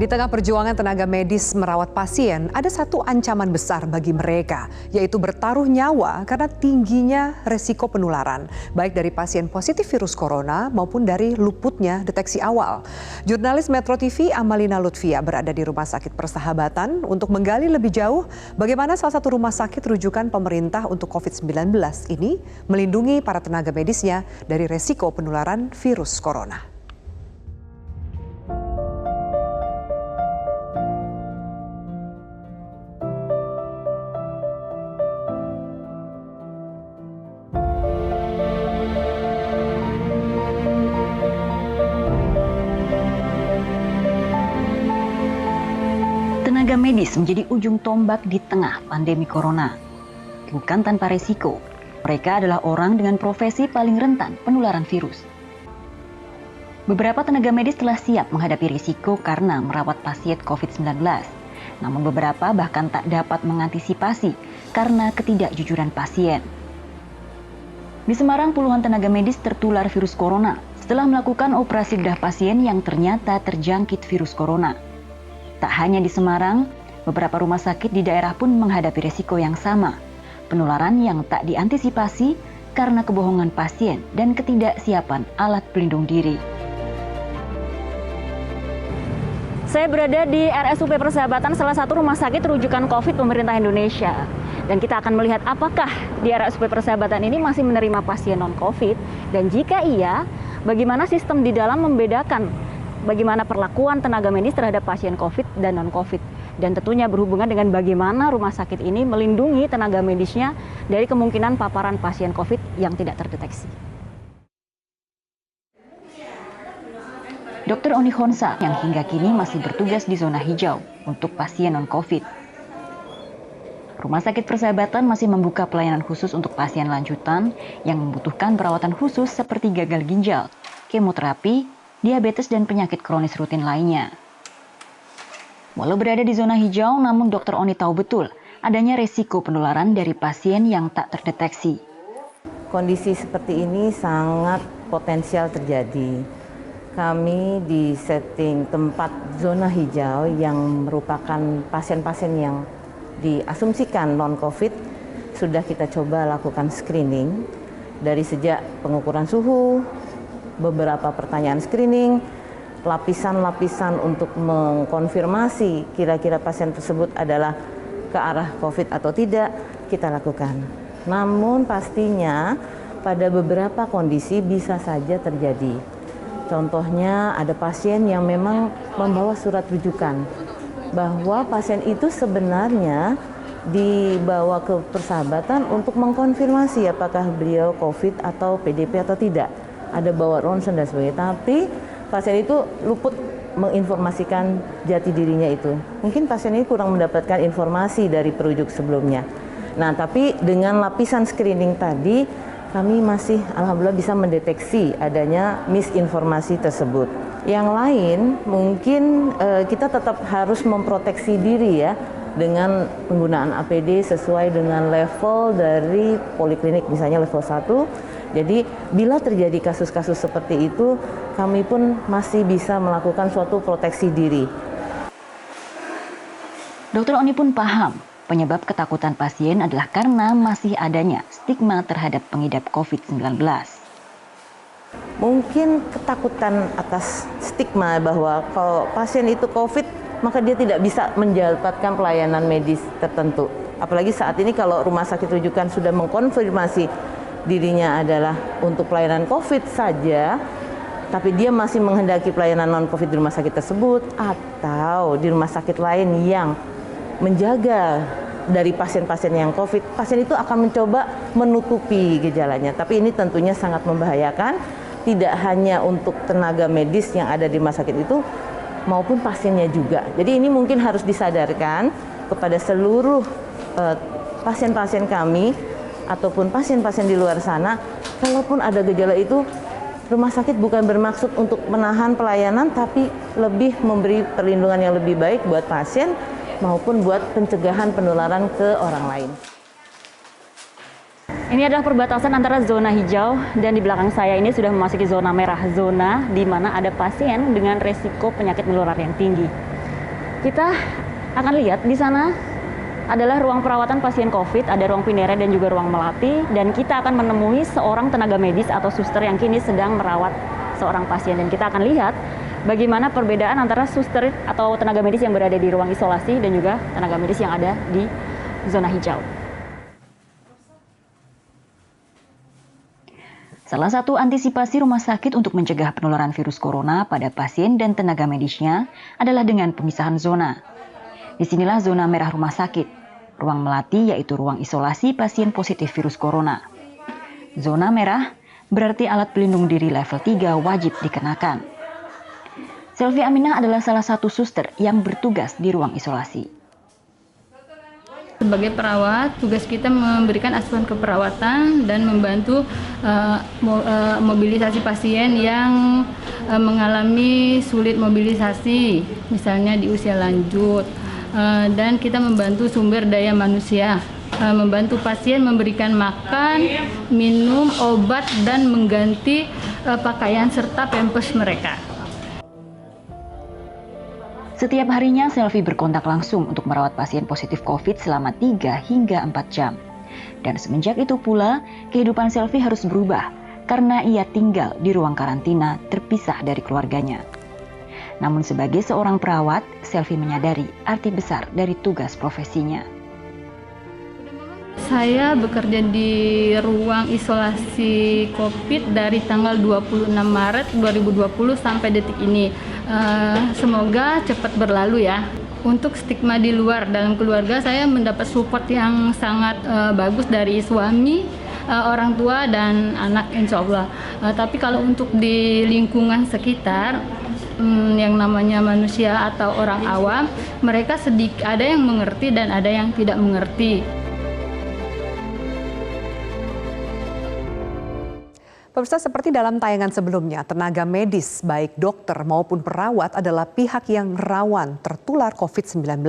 Di tengah perjuangan tenaga medis merawat pasien, ada satu ancaman besar bagi mereka, yaitu bertaruh nyawa karena tingginya resiko penularan, baik dari pasien positif virus corona maupun dari luputnya deteksi awal. Jurnalis Metro TV Amalina Lutfia berada di Rumah Sakit Persahabatan untuk menggali lebih jauh bagaimana salah satu rumah sakit rujukan pemerintah untuk COVID-19 ini melindungi para tenaga medisnya dari resiko penularan virus corona. Tenaga medis menjadi ujung tombak di tengah pandemi corona. Bukan tanpa resiko, mereka adalah orang dengan profesi paling rentan penularan virus. Beberapa tenaga medis telah siap menghadapi risiko karena merawat pasien COVID-19. Namun beberapa bahkan tak dapat mengantisipasi karena ketidakjujuran pasien. Di Semarang, puluhan tenaga medis tertular virus corona setelah melakukan operasi bedah pasien yang ternyata terjangkit virus corona. Tak hanya di Semarang, beberapa rumah sakit di daerah pun menghadapi risiko yang sama. Penularan yang tak diantisipasi karena kebohongan pasien dan ketidaksiapan alat pelindung diri. Saya berada di RSUP Persahabatan, salah satu rumah sakit rujukan COVID pemerintah Indonesia. Dan kita akan melihat apakah di RSUP Persahabatan ini masih menerima pasien non-COVID. Dan jika iya, bagaimana sistem di dalam membedakan bagaimana perlakuan tenaga medis terhadap pasien COVID dan non-COVID. Dan tentunya berhubungan dengan bagaimana rumah sakit ini melindungi tenaga medisnya dari kemungkinan paparan pasien COVID yang tidak terdeteksi. Dr. Oni Honsa yang hingga kini masih bertugas di zona hijau untuk pasien non-COVID. Rumah Sakit Persahabatan masih membuka pelayanan khusus untuk pasien lanjutan yang membutuhkan perawatan khusus seperti gagal ginjal, kemoterapi, diabetes, dan penyakit kronis rutin lainnya. Walau berada di zona hijau, namun Dr. Oni tahu betul adanya resiko penularan dari pasien yang tak terdeteksi. Kondisi seperti ini sangat potensial terjadi. Kami di setting tempat zona hijau yang merupakan pasien-pasien yang diasumsikan non-COVID, sudah kita coba lakukan screening dari sejak pengukuran suhu, beberapa pertanyaan screening, lapisan-lapisan untuk mengkonfirmasi kira-kira pasien tersebut adalah ke arah COVID atau tidak, kita lakukan. Namun pastinya pada beberapa kondisi bisa saja terjadi. Contohnya ada pasien yang memang membawa surat rujukan bahwa pasien itu sebenarnya dibawa ke Persahabatan untuk mengkonfirmasi apakah beliau COVID atau PDP atau tidak. Ada bawa ronsen dan sebagainya, tapi pasien itu luput menginformasikan jati dirinya itu. Mungkin pasien ini kurang mendapatkan informasi dari perujuk sebelumnya. Nah, tapi dengan lapisan screening tadi, kami masih alhamdulillah bisa mendeteksi adanya misinformasi tersebut. Yang lain, mungkin kita tetap harus memproteksi diri ya, dengan penggunaan APD sesuai dengan level dari poliklinik, misalnya level 1. Jadi bila terjadi kasus-kasus seperti itu, kami pun masih bisa melakukan suatu proteksi diri. Dr. Oni pun paham penyebab ketakutan pasien adalah karena masih adanya stigma terhadap pengidap COVID-19. Mungkin ketakutan atas stigma bahwa kalau pasien itu COVID, maka dia tidak bisa mendapatkan pelayanan medis tertentu. Apalagi saat ini kalau rumah sakit rujukan sudah mengkonfirmasi dirinya adalah untuk pelayanan COVID saja, tapi dia masih menghendaki pelayanan non-COVID di rumah sakit tersebut atau di rumah sakit lain yang menjaga dari pasien-pasien yang COVID, pasien itu akan mencoba menutupi gejalanya. Tapi ini tentunya sangat membahayakan, tidak hanya untuk tenaga medis yang ada di rumah sakit itu, maupun pasiennya juga. Jadi ini mungkin harus disadarkan kepada seluruh pasien-pasien kami ataupun pasien-pasien di luar sana, kalaupun ada gejala itu, rumah sakit bukan bermaksud untuk menahan pelayanan, tapi lebih memberi perlindungan yang lebih baik buat pasien maupun buat pencegahan penularan ke orang lain. Ini adalah perbatasan antara zona hijau dan di belakang saya ini sudah memasuki zona merah, zona di mana ada pasien dengan resiko penyakit menular yang tinggi. Kita akan lihat di sana adalah ruang perawatan pasien COVID, ada ruang Pinere dan juga ruang Melati, dan kita akan menemui seorang tenaga medis atau suster yang kini sedang merawat seorang pasien, dan kita akan lihat bagaimana perbedaan antara suster atau tenaga medis yang berada di ruang isolasi dan juga tenaga medis yang ada di zona hijau. Salah satu antisipasi rumah sakit untuk mencegah penularan virus corona pada pasien dan tenaga medisnya adalah dengan pemisahan zona. Disinilah zona merah rumah sakit, ruang Melati yaitu ruang isolasi pasien positif virus corona. Zona merah berarti alat pelindung diri level 3 wajib dikenakan. Selvi Aminah adalah salah satu suster yang bertugas di ruang isolasi. Sebagai perawat, tugas kita memberikan asuhan keperawatan dan membantu mobilisasi pasien yang mengalami sulit mobilisasi, misalnya di usia lanjut. Dan kita membantu sumber daya manusia, membantu pasien memberikan makan, minum, obat, dan mengganti pakaian serta pampers mereka. Setiap harinya Selvi berkontak langsung untuk merawat pasien positif COVID selama 3 hingga 4 jam. Dan semenjak itu pula, kehidupan Selvi harus berubah karena ia tinggal di ruang karantina terpisah dari keluarganya. Namun sebagai seorang perawat, Selvi menyadari arti besar dari tugas profesinya. Saya bekerja di ruang isolasi COVID dari tanggal 26 Maret 2020 sampai detik ini. Semoga cepat berlalu ya. Untuk stigma di luar, dalam keluarga saya mendapat support yang sangat bagus dari suami, orang tua, dan anak insya Allah. Tapi kalau untuk di lingkungan sekitar, yang namanya manusia atau orang awam, mereka ada yang mengerti dan ada yang tidak mengerti. Pemirsa, seperti dalam tayangan sebelumnya, tenaga medis baik dokter maupun perawat adalah pihak yang rawan tertular COVID-19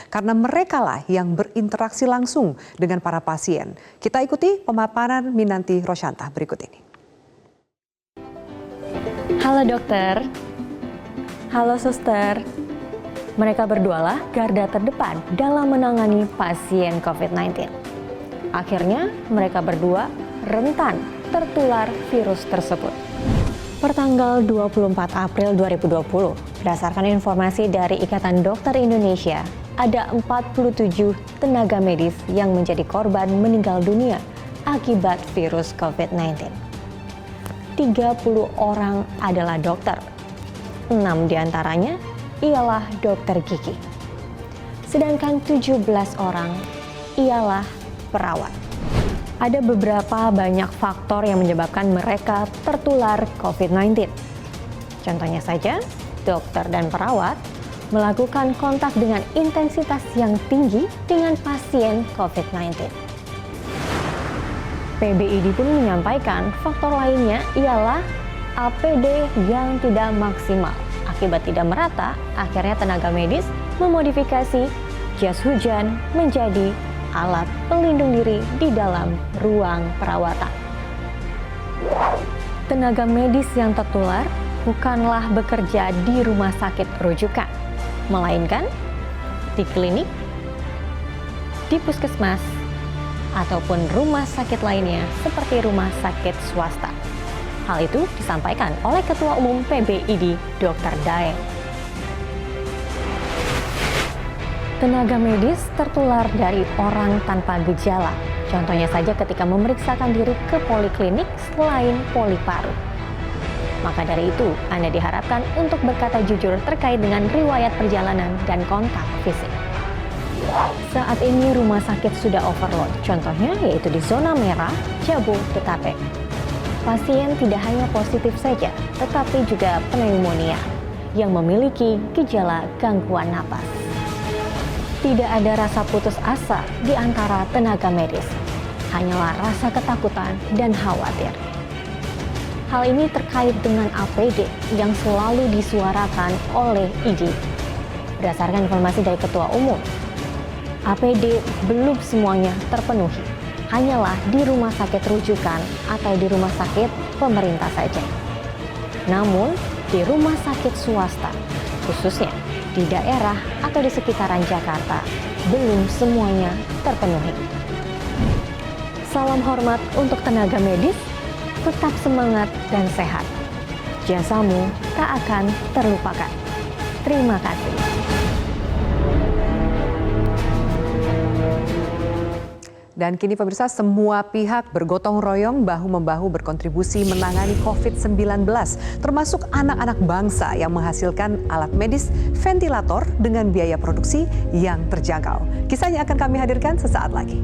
karena merekalah yang berinteraksi langsung dengan para pasien. Kita ikuti pemaparan Minanti Rosyanta berikut ini. Halo dokter, halo suster. Mereka berdualah garda terdepan dalam menangani pasien COVID-19. Akhirnya mereka berdua rentan tertular virus tersebut. Pertanggal 24 April 2020, berdasarkan informasi dari Ikatan Dokter Indonesia, ada 47 tenaga medis yang menjadi korban meninggal dunia akibat virus COVID-19. 30 orang adalah dokter, 6 diantaranya ialah dokter gigi. Sedangkan 17 orang ialah perawat. Ada beberapa banyak faktor yang menyebabkan mereka tertular COVID-19. Contohnya saja, dokter dan perawat melakukan kontak dengan intensitas yang tinggi dengan pasien COVID-19. PBID pun menyampaikan faktor lainnya ialah APD yang tidak maksimal. Akibat tidak merata, akhirnya tenaga medis memodifikasi jas hujan menjadi alat pelindung diri di dalam ruang perawatan. Tenaga medis yang tertular bukanlah bekerja di rumah sakit rujukan, melainkan di klinik, di puskesmas, ataupun rumah sakit lainnya seperti rumah sakit swasta. Hal itu disampaikan oleh Ketua Umum PBID, Dr. Daeng. Tenaga medis tertular dari orang tanpa gejala. Contohnya saja ketika memeriksakan diri ke poliklinik selain Poliparu. Maka dari itu, Anda diharapkan untuk berkata jujur terkait dengan riwayat perjalanan dan kontak fisik. Saat ini rumah sakit sudah overload, contohnya yaitu di zona merah Jabodetabek. Pasien tidak hanya positif saja, tetapi juga pneumonia yang memiliki gejala gangguan napas. Tidak ada rasa putus asa di antara tenaga medis, hanyalah rasa ketakutan dan khawatir. Hal ini terkait dengan APD yang selalu disuarakan oleh ID. Berdasarkan informasi dari Ketua Umum, APD belum semuanya terpenuhi, hanyalah di rumah sakit rujukan atau di rumah sakit pemerintah saja. Namun, di rumah sakit swasta, khususnya di daerah atau di sekitaran Jakarta belum semuanya terpenuhi. Salam hormat untuk tenaga medis, tetap semangat dan sehat. Jasamu tak akan terlupakan. Terima kasih. Dan kini pemirsa, semua pihak bergotong royong bahu-membahu berkontribusi menangani COVID-19, termasuk anak-anak bangsa yang menghasilkan alat medis ventilator dengan biaya produksi yang terjangkau. Kisahnya akan kami hadirkan sesaat lagi.